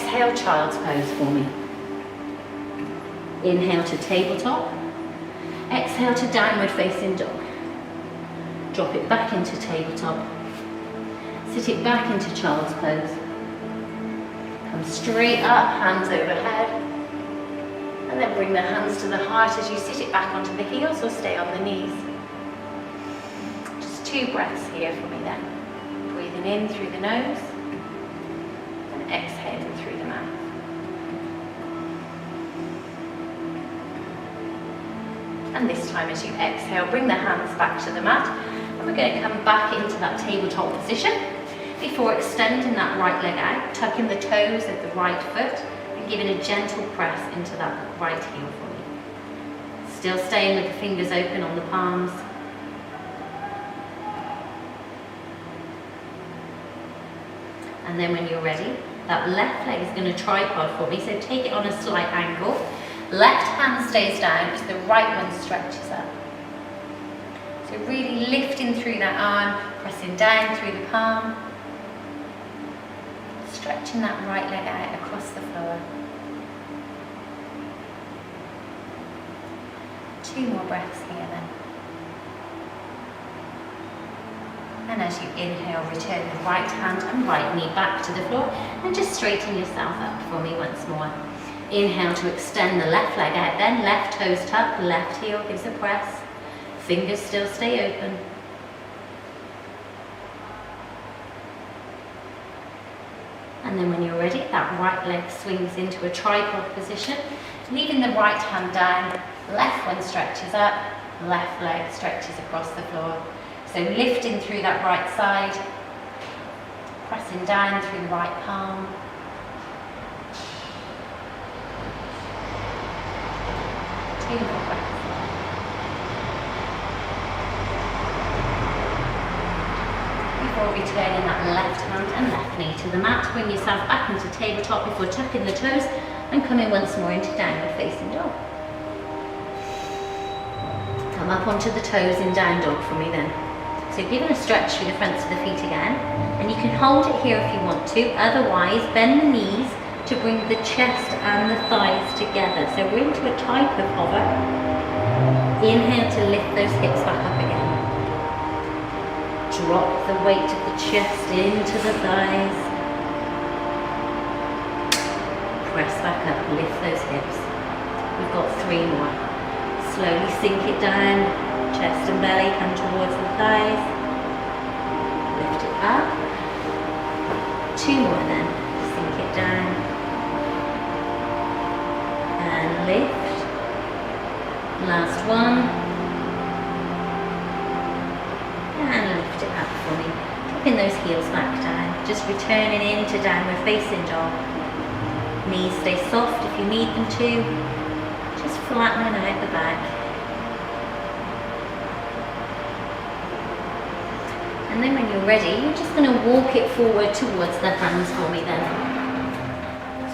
exhale, child's pose for me. Inhale to tabletop. Exhale to downward facing dog. Drop it back into tabletop. Sit it back into child's pose. Come straight up, hands overhead. And then bring the hands to the heart as you sit it back onto the heels or stay on the knees. Just 2 breaths here for me then. Breathing in through the nose and exhaling through the mouth. And this time as you exhale, bring the hands back to the mat. And we're going to come back into that tabletop position before extending that right leg out, tucking the toes of the right foot and giving a gentle press into that right heel for me. Still staying with the fingers open on the palms. And then when you're ready, that left leg is going to tripod for me, so take it on a slight angle. Left hand stays down as the right one stretches up. So really lifting through that arm, pressing down through the palm. Stretching that right leg out across the floor. 2 more breaths here then. And as you inhale, return the right hand and right knee back to the floor and just straighten yourself up for me once more. Inhale to extend the left leg out, then left toes tuck, left heel gives a press. Fingers still stay open. And then when you're ready, that right leg swings into a tripod position, leaving the right hand down, left one stretches up, left leg stretches across the floor. So lifting through that right side, pressing down through the right palm. Two more breaths. Before returning that left hand and left knee to the mat, bring yourself back into tabletop before tucking the toes and coming once more into downward facing dog. Come up onto the toes in down dog for me then. So giving a stretch through the fronts of the feet again, and you can hold it here if you want to, otherwise bend the knees to bring the chest and the thighs together. So we're into a type of hover. Inhale to lift those hips back up again. Drop the weight of the chest into the thighs. Press back up, lift those hips. We've got 3 more. Slowly sink it down, chest and belly come towards the thighs. Lift it up. 2 more then, sink it down. And lift. Last one. And lift it up for me. Dropping those heels back down. Just returning into downward facing dog. Knees stay soft if you need them to. Just flattening out the back. And then when you're ready, you're just going to walk it forward towards the hands for me then.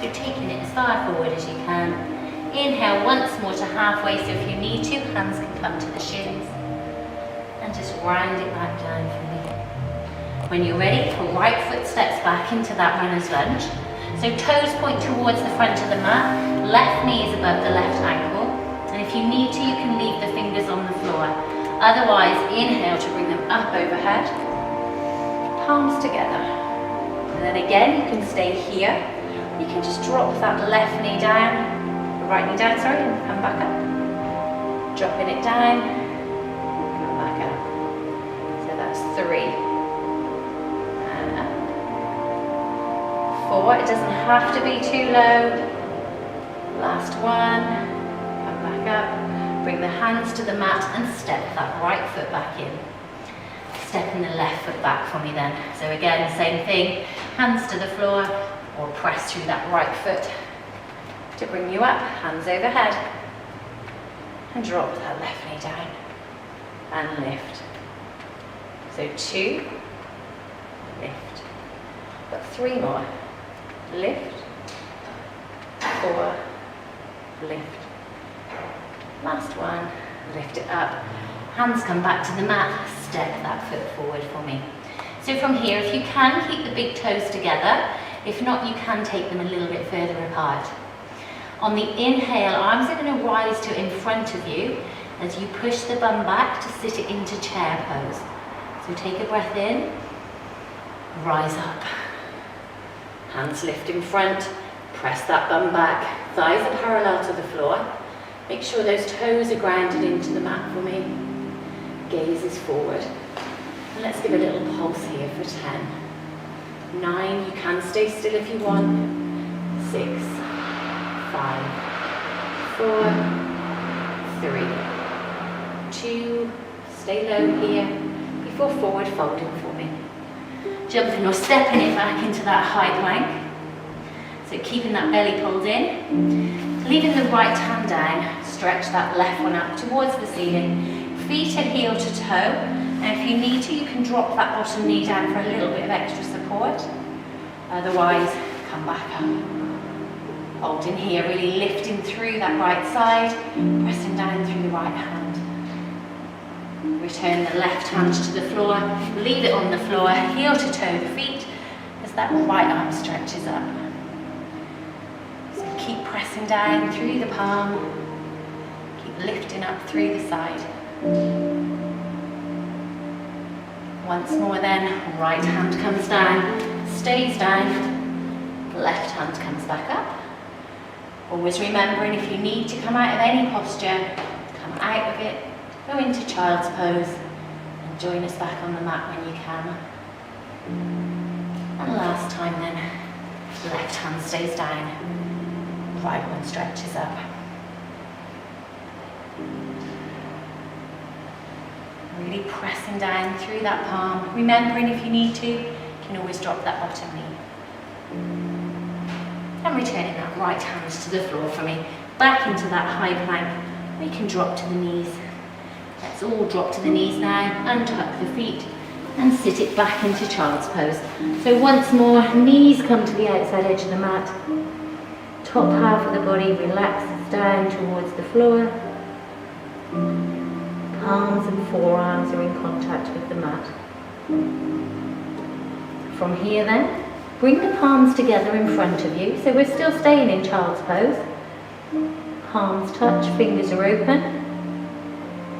So taking it as far forward as you can. Inhale once more to halfway, so if you need to, hands can come to the shins. And just round it back down for me. When you're ready, the right foot steps back into that runner's lunge. So toes point towards the front of the mat, left knee is above the left ankle. And if you need to, you can leave the fingers on the floor. Otherwise, inhale to bring them up overhead, palms together. And then again, you can stay here. You can just drop that left knee down, the right knee down, sorry, and come back up. Dropping it down, come back up. So that's 3. And up. 4, it doesn't have to be too low. Last one, come back up. Bring the hands to the mat and step that right foot back in. Stepping the left foot back for me then. So again, same thing, hands to the floor or press through that right foot to bring you up, hands overhead. And drop that left knee down and lift. So 2, lift. Got 3 more. Lift, 4, lift. Last one, lift it up. Hands come back to the mat, step that foot forward for me. So from here, if you can, keep the big toes together. If not, you can take them a little bit further apart. On the inhale, arms are going to rise to in front of you as you push the bum back to sit it into chair pose. So take a breath in, rise up. Hands lift in front, press that bum back, thighs are parallel to the floor. Make sure those toes are grounded into the mat for me. Gaze is forward. And let's give a little pulse here for 10. 9, you can stay still if you want. 6, 5, 4, 3, 2, stay low here before forward folding for me. Jumping or stepping it back into that high plank. So keeping that belly pulled in. Leaving the right hand down, stretch that left one up towards the ceiling. Feet are heel to toe. And if you need to, you can drop that bottom knee down for a little bit of extra support. Otherwise, come back up. Holding here, really lifting through that right side, pressing down through the right hand. Return the left hand to the floor, leave it on the floor, heel to toe the feet, as that right arm stretches up. So keep pressing down through the palm, keep lifting up through the side. Once more then, right hand comes down, stays down, left hand comes back up. Always remembering if you need to come out of any posture, come out of it, go into child's pose, and join us back on the mat when you can. And last time then, left hand stays down, right one stretches up. Really pressing down through that palm, remembering if you need to, you can always drop that bottom knee. And returning that right hand to the floor for me, back into that high plank. We can drop to the knees. Let's all drop to the knees now, untuck the feet, and sit it back into child's pose. So once more, knees come to the outside edge of the mat. Top half of the body relaxes down towards the floor. Palms and forearms are in contact with the mat. From here then, bring the palms together in front of you. So we're still staying in child's pose. Palms touch, fingers are open.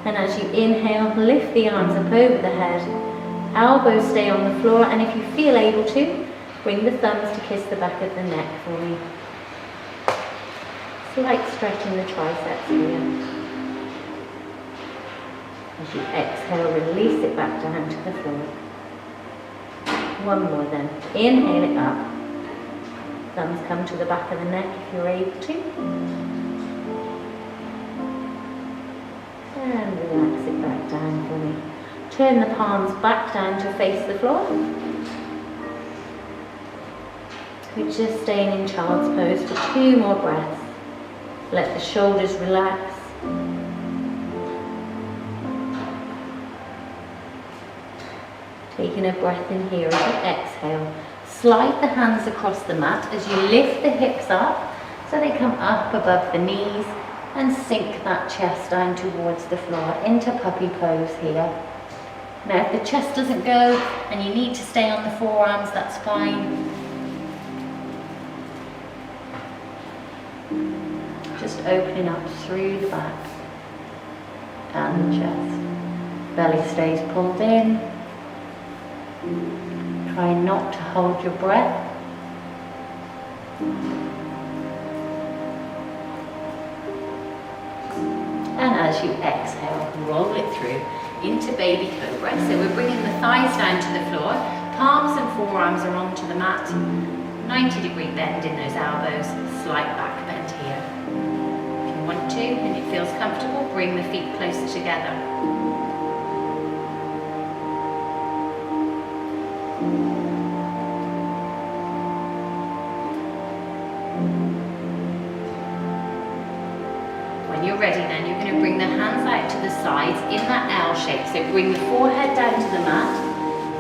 And as you inhale, lift the arms up over the head. Elbows stay on the floor, and if you feel able to, bring the thumbs to kiss the back of the neck for me. Slight stretch in the triceps here. As you exhale, release it back down to the floor. One more then. Inhale it up. Thumbs come to the back of the neck if you're able to. And relax it back down for me. Turn the palms back down to face the floor. We're just staying in child's pose for 2 more breaths. Let the shoulders relax. Taking a breath in here as you exhale. Slide the hands across the mat as you lift the hips up so they come up above the knees, and sink that chest down towards the floor into puppy pose here. Now if the chest doesn't go and you need to stay on the forearms, that's fine. Just opening up through the back and the chest. Belly stays pulled in. Try not to hold your breath. And as you exhale, roll it through into baby cobra. So we're bringing the thighs down to the floor, palms and forearms are onto the mat, 90-degree bend in those elbows, slight back bend here. If you want to, and it feels comfortable, bring the feet closer together. When you're ready then, you're going to bring the hands out to the sides in that L shape. So bring the forehead down to the mat,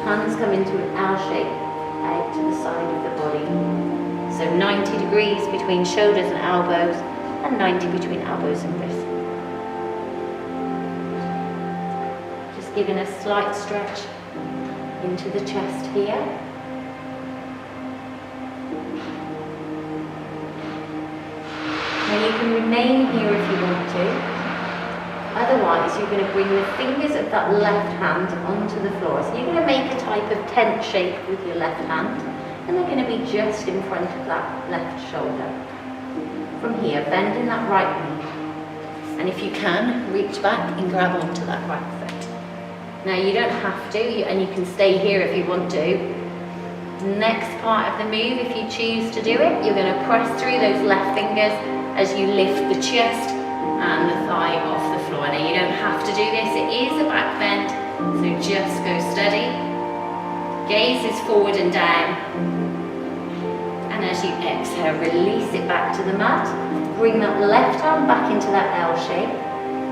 hands come into an L shape out to the side of the body. So 90 degrees between shoulders and elbows, and 90 between elbows and wrists. Just giving a slight stretch into the chest here. remain here if you want to. Otherwise, you're going to bring the fingers of that left hand onto the floor. So you're going to make a type of tent shape with your left hand, and they're going to be just in front of that left shoulder. From here, bending that right knee. And if you can, reach back and grab onto that right foot. Now you don't have to, and you can stay here if you want to. Next part of the move, if you choose to do it, you're going to press through those left fingers as you lift the chest and the thigh off the floor. Now you don't have to do this, it is a back bend, so just go steady. Gaze is forward and down. And as you exhale, release it back to the mat. Bring that left arm back into that L shape.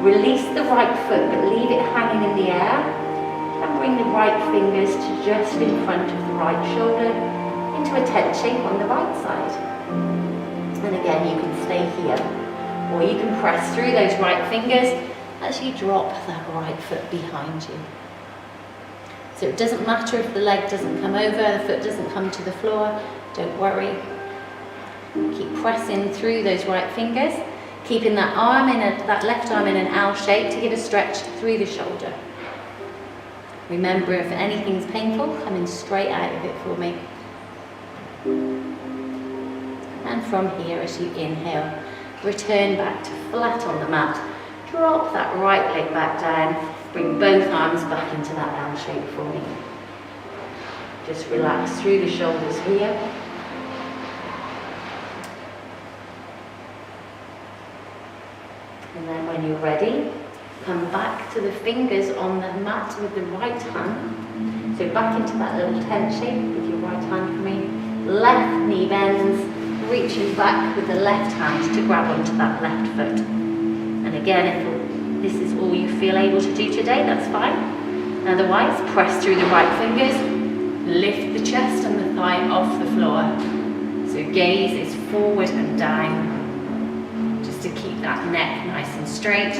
Release the right foot, but leave it hanging in the air. And bring the right fingers to just in front of the right shoulder into a tent shape on the right side. And again, you can stay here, or you can press through those right fingers as you drop that right foot behind you. So it doesn't matter if the leg doesn't come over, the foot doesn't come to the floor, don't worry. Keep pressing through those right fingers, keeping that arm that left arm in an L shape to give a stretch through the shoulder. Remember, if anything's painful, coming straight out of it for me. And from here, as you inhale, return back to flat on the mat. Drop that right leg back down. Bring both arms back into that L shape for me. Just relax through the shoulders here. And then when you're ready, come back to the fingers on the mat with the right hand. So back into that little tent shape with your right hand for me. Left knee bends, reaching back with the left hand to grab onto that left foot. And again, if this is all you feel able to do today, that's fine. Otherwise, press through the right fingers, lift the chest and the thigh off the floor. So gaze is forward and down. To keep that neck nice and straight,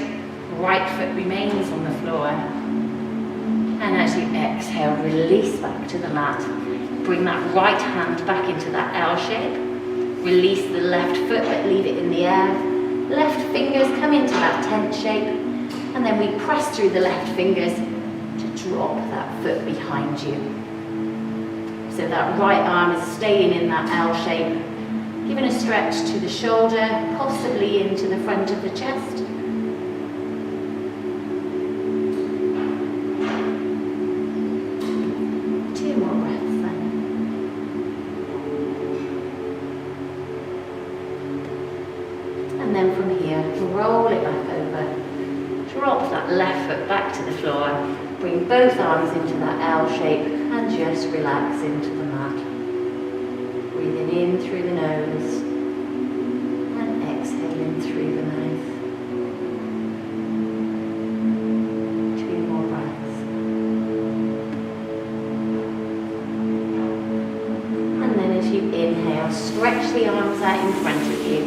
right foot remains on the floor. And as you exhale, release back to the mat. Bring that right hand back into that L shape. Release the left foot, but leave it in the air. Left fingers come into that tent shape, and then we press through the left fingers to drop that foot behind you. So that right arm is staying in that L shape. Giving a stretch to the shoulder, possibly into the front of the chest. Two more breaths then. And then from here, roll it back over. Drop that left foot back to the floor. Bring both arms into that L shape and just relax into the mat. Breathing in through the nose and exhaling through the mouth. Two more breaths. And then as you inhale, stretch the arms out in front of you.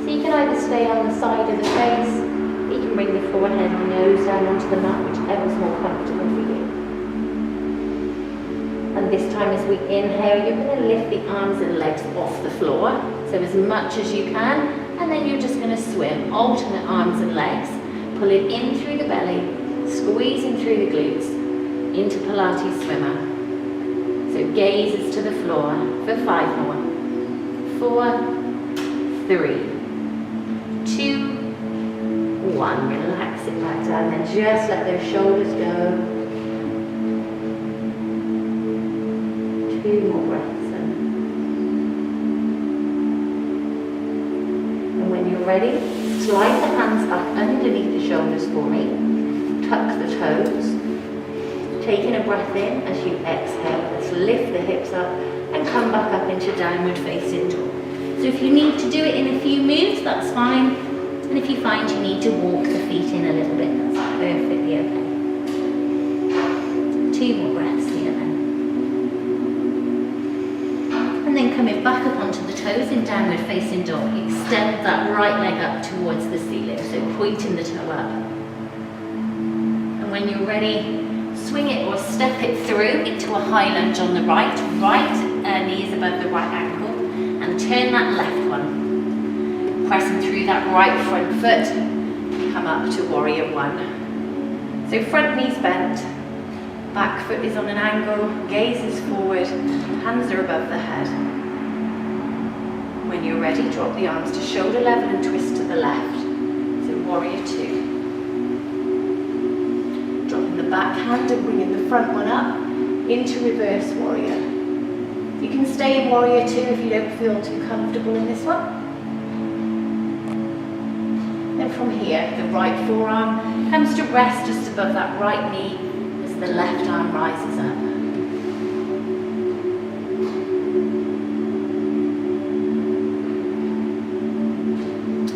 So you can either stay on the side of the face, or you can bring the forehead and nose down onto the mat, whichever's more comfortable for you. And this time as we inhale, you're going to lift the arms and legs off the floor, so as much as you can, and then you're just going to swim, alternate arms and legs, pulling in through the belly, squeezing through the glutes, into Pilates swimmer. So gaze is to the floor for 5 more. 4, 3, 2, 1. Relax it back down, then just let those shoulders go. 2 more breaths in. And when you're ready, slide the hands back underneath the shoulders for me. Tuck the toes. Taking a breath in as you exhale. Let's lift the hips up and come back up into downward facing dog. So if you need to do it in a few moves, that's fine. And if you find you need to walk the feet in a little bit, that's perfectly okay. 2 more breaths here then. And then coming back up onto the toes in downward facing dog. Extend that right leg up towards the ceiling, so pointing the toe up. And when you're ready, swing it or step it through into a high lunge on the right. Right knee is above the right ankle, and turn that left one. Pressing through that right front foot, come up to warrior one. So front knee's bent, back foot is on an angle, gaze is forward, hands are above the head. When you're ready, drop the arms to shoulder level and twist to the left. So warrior two. Dropping the back hand and bringing the front one up into reverse warrior. You can stay in warrior two if you don't feel too comfortable in this one. Then from here, the right forearm comes to rest just above that right knee as the left arm rises up.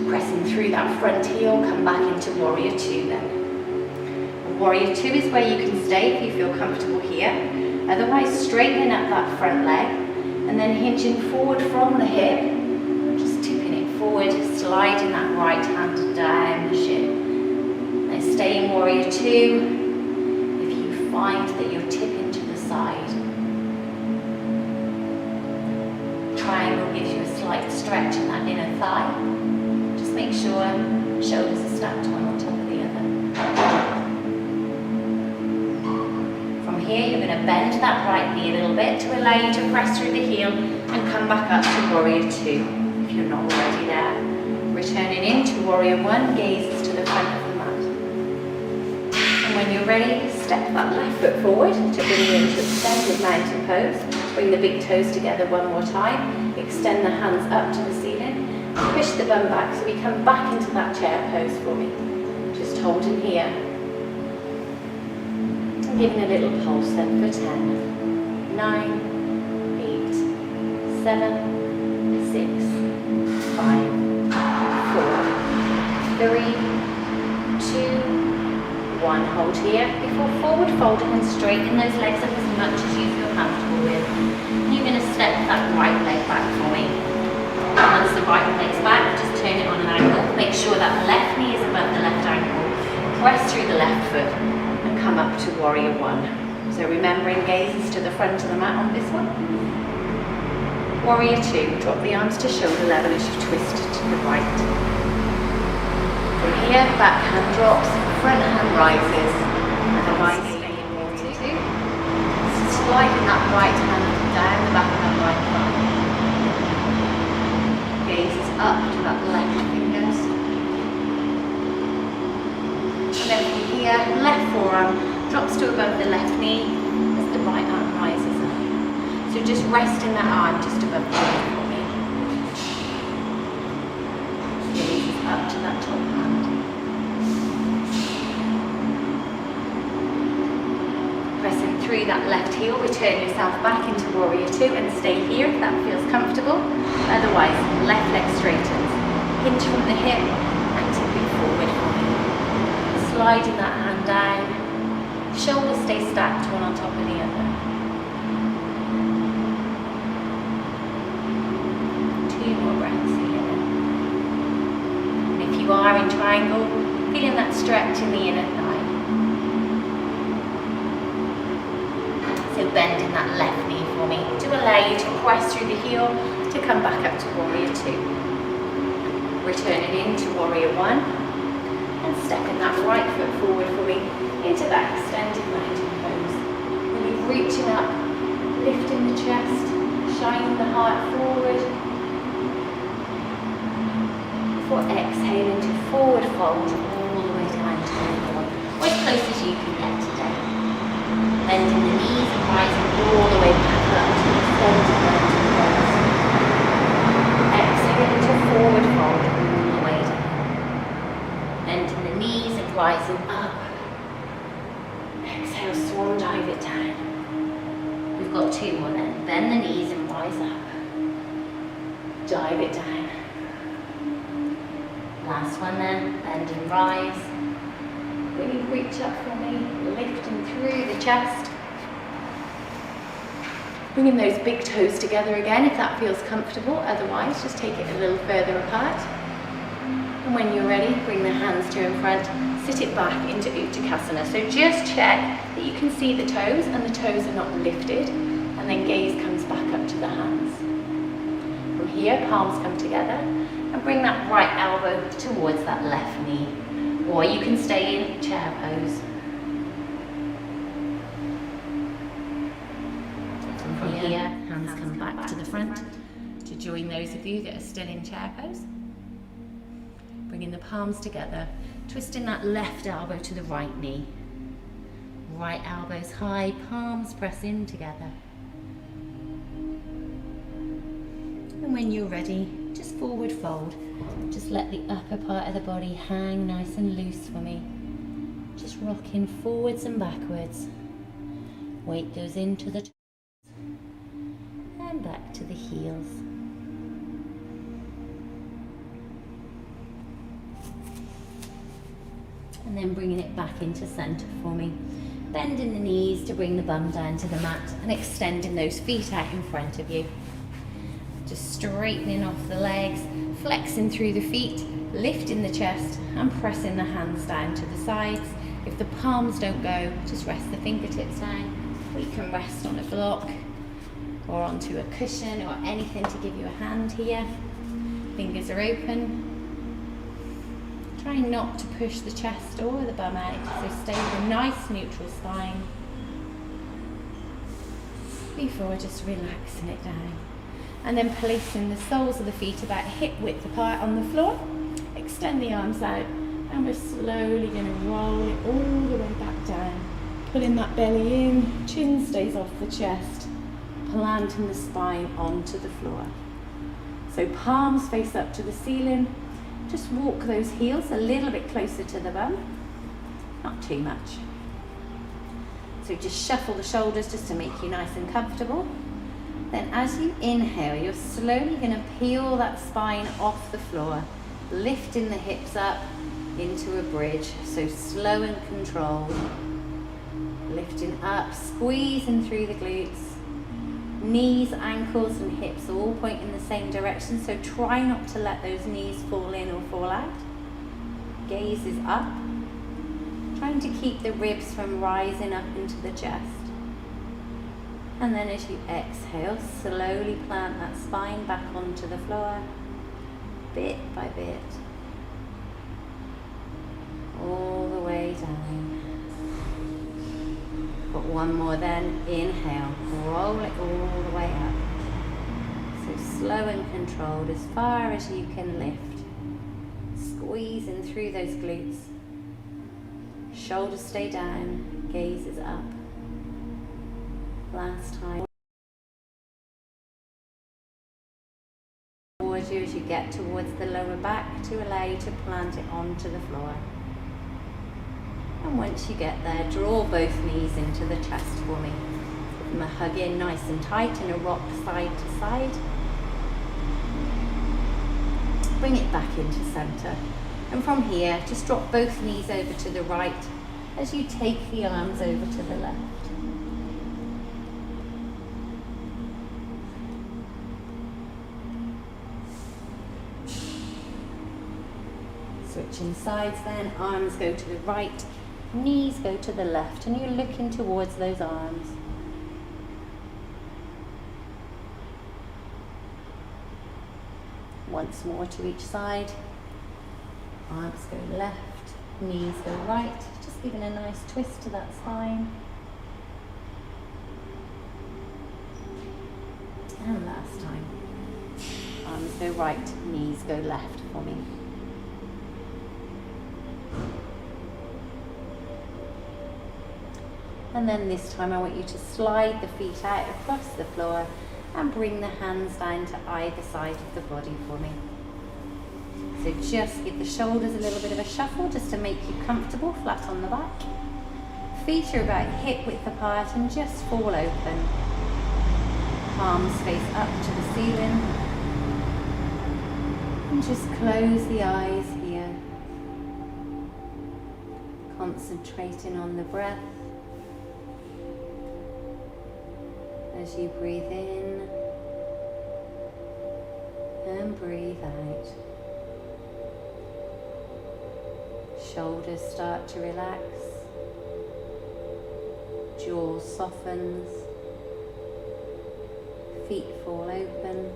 Pressing through that front heel, come back into warrior two then. Warrior two is where you can stay if you feel comfortable here. Otherwise, straightening up that front leg and then hinging forward from the hip, just tipping it forward, sliding that right hand down the shin. Now stay in warrior two. If you find that you're tipping to the side, triangle gives you a slight stretch in that inner thigh. Just make sure shoulders are stacked one on top of the other. Here, you're going to bend that right knee a little bit to allow you to press through the heel and come back up to warrior two if you're not already there. Returning into warrior one, gazes to the front of the mat. And when you're ready, step that left foot forward to bring you into extended mountain pose. Bring the big toes together one more time. Extend the hands up to the ceiling. Push the bum back so we come back into that chair pose for me. Just holding here. Giving a little pulse then for 10, 9, 8, 7, 6, 5, 4, 3, 2, 1. Hold here before forward folding and straighten those legs up as much as you feel comfortable with. And you're going to step that right leg back for me. Once the right leg's back, just turn it on an angle. Make sure that left knee is above the left ankle. Press through the left foot. Come up to warrior one. So remembering gazes to the front of the mat on this one. Warrior two, drop the arms to shoulder level as you twist to the right. From here, back hand drops, front hand rises. Otherwise, stay in warrior two. Sliding that right hand down the back of that right thigh. Gazes up to that left fingers. And then from here, left forearm drops to above the left knee as the right arm rises up. So just resting that arm just above the leg for me. Gaze up to that top hand. Pressing through that left heel, return yourself back into warrior two and stay here if that feels comfortable. Otherwise, left leg straightens. Hinge from the hip and tipping forward for me. Sliding that hand down, shoulders stay stacked one on top of the other. 2 more breaths here. And if you are in triangle, feeling that stretch in the inner thigh. So bending that left knee for me to allow you to press through the heel to come back up to warrior two. Returning into warrior one. And stepping that right foot forward for me into that extended mountain pose. Really reaching up, lifting the chest, shining the heart forward. Before exhaling to forward fold all the way down to the floor, or as close as you can get today. Bending the knees and rising all the way back up to the extended mountain pose. Exhaling to forward fold. Bending the knees and rising up. Exhale, swan dive it down. We've got 2 more then. Bend the knees and rise up. Dive it down. Last one then. Bend and rise. Really reach up for me. Lifting through the chest. Bringing those big toes together again if that feels comfortable. Otherwise, just take it a little further apart. And when you're ready, bring the hands to in front, sit it back into Uttanasana. So just check that you can see the toes and the toes are not lifted, and then gaze comes back up to the hands. From here, palms come together, And bring that right elbow towards that left knee. Or you can stay in chair pose. From here, hands come back to the front to join those of you that are still in chair pose. Bringing the palms together, twisting that left elbow to the right knee. Right elbows high, palms press in together. And when you're ready, just forward fold. Just let the upper part of the body hang nice and loose for me. Just rocking forwards and backwards. Weight goes into the toes and back to the heels. And then bringing it back into center for me. Bending the knees to bring the bum down to the mat and extending those feet out in front of you. Just straightening off the legs, flexing through the feet, lifting the chest and pressing the hands down to the sides. If the palms don't go, just rest the fingertips down. Or you can rest on a block or onto a cushion or anything to give you a hand here. Fingers are open. Try not to push the chest or the bum out, so stay with a nice neutral spine. Before just relaxing it down. And then placing the soles of the feet about hip width apart on the floor. Extend the arms out and we're slowly going to roll it all the way back down. Pulling that belly in, chin stays off the chest, planting the spine onto the floor. So palms face up to the ceiling. Just walk those heels a little bit closer to the bum, not too much. So just shuffle the shoulders just to make you nice and comfortable. Then as you inhale, you're slowly going to peel that spine off the floor, lifting the hips up into a bridge. So slow and controlled. Lifting up, squeezing through the glutes. Knees, ankles and hips all point in the same direction, so try not to let those knees fall in or fall out. Gaze is up, trying to keep the ribs from rising up into the chest. And then as you exhale, slowly plant that spine back onto the floor, bit by bit, all the way down. Got one more then, inhale, roll it all the way up. So slow and controlled as far as you can lift. Squeezing through those glutes. Shoulders stay down, gaze is up. Last time. Towards you as you get towards the lower back to allow you to plant it onto the floor. And once you get there, draw both knees into the chest for me. Give them a hug in nice and tight and a rock side to side. Bring it back into center. And from here, just drop both knees over to the right as you take the arms over to the left. Switching sides then, arms go to the right, knees go to the left, and you're looking towards those arms. Once more to each side. Arms go left, knees go right, just giving a nice twist to that spine. And last time. Arms go right, knees go left for me. And then this time I want you to slide the feet out across the floor and bring the hands down to either side of the body for me. So just give the shoulders a little bit of a shuffle just to make you comfortable, flat on the back. Feet are about hip width apart and just fall open. Palms face up to the ceiling. And just close the eyes here. Concentrating on the breath. As you breathe in and breathe out. Shoulders start to relax. Jaw softens. Feet fall open.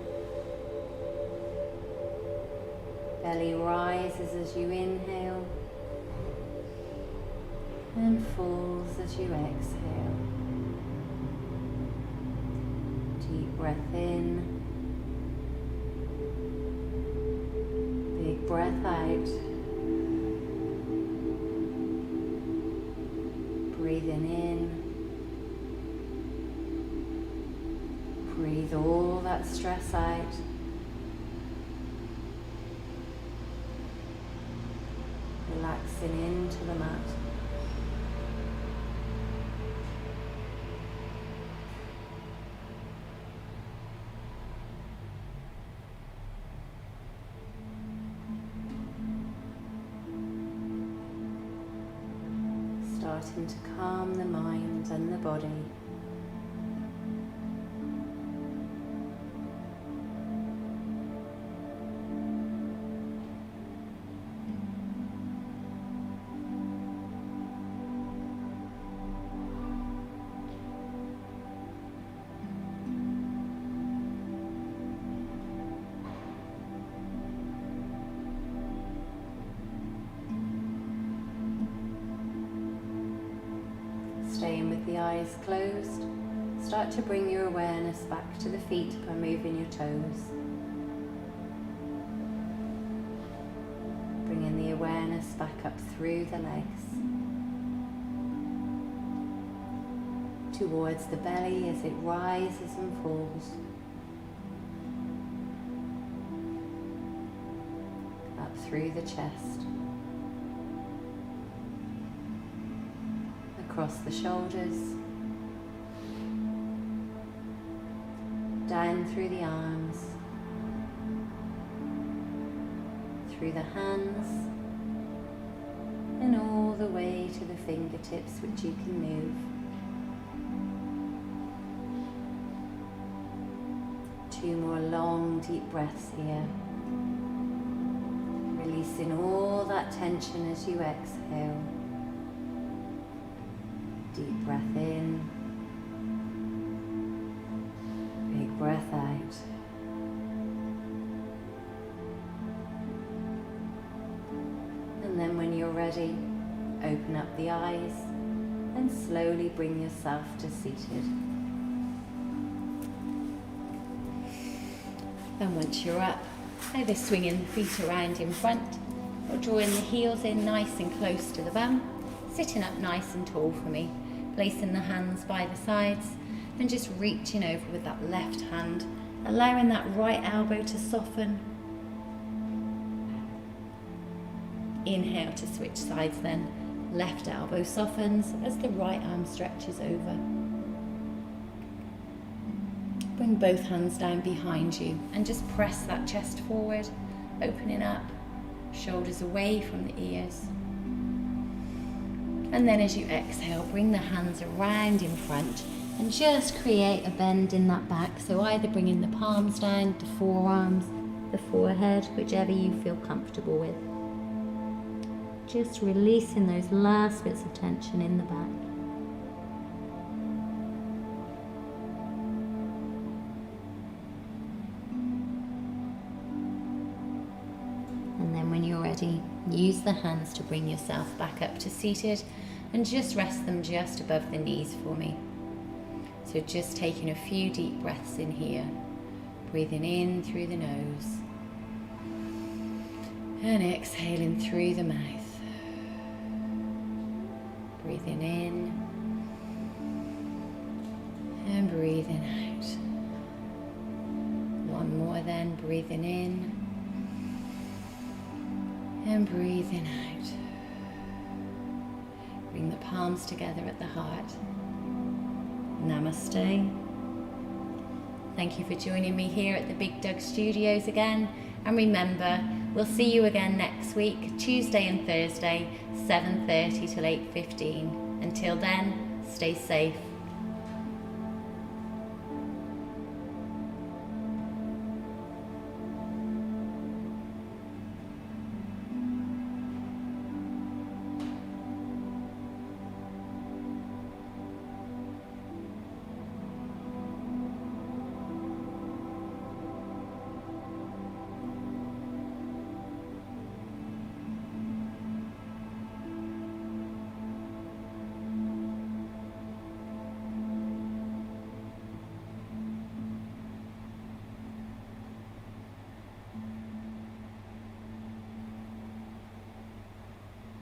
Belly rises as you inhale and falls as you exhale. Deep breath in, big breath out. Breathing in, breathe all that stress out. Relaxing into the mat. Starting to calm the mind and the body. Staying with the eyes closed, start to bring your awareness back to the feet by moving your toes. Bringing the awareness back up through the legs, towards the belly as it rises and falls, up through the chest, across the shoulders, down through the arms, through the hands, and all the way to the fingertips, which you can move. 2 more long deep breaths here, releasing all that tension as you exhale. Deep breath in, big breath out. And then when you're ready, open up the eyes and slowly bring yourself to seated. And once you're up, either swinging the feet around in front or drawing the heels in nice and close to the bum, sitting up nice and tall for me, placing the hands by the sides and just reaching over with that left hand, allowing that right elbow to soften. Inhale to switch sides then, left elbow softens as the right arm stretches over. Bring both hands down behind you and just press that chest forward, opening up, shoulders away from the ears. And then as you exhale, bring the hands around in front and just create a bend in that back. So either bringing the palms down, the forearms, the forehead, whichever you feel comfortable with. Just releasing those last bits of tension in the back. And then when you're ready, use the hands to bring yourself back up to seated and just rest them just above the knees for me. So just taking a few deep breaths in here, breathing in through the nose and exhaling through the mouth. Breathing in and breathing out. One more then, breathing in and breathing out. Bring the palms together at the heart. Namaste. Thank you for joining me here at the BiGDUG's studios again. And remember, we'll see you again next week, Tuesday and Thursday, 7:30 till 8:15. Until then, stay safe.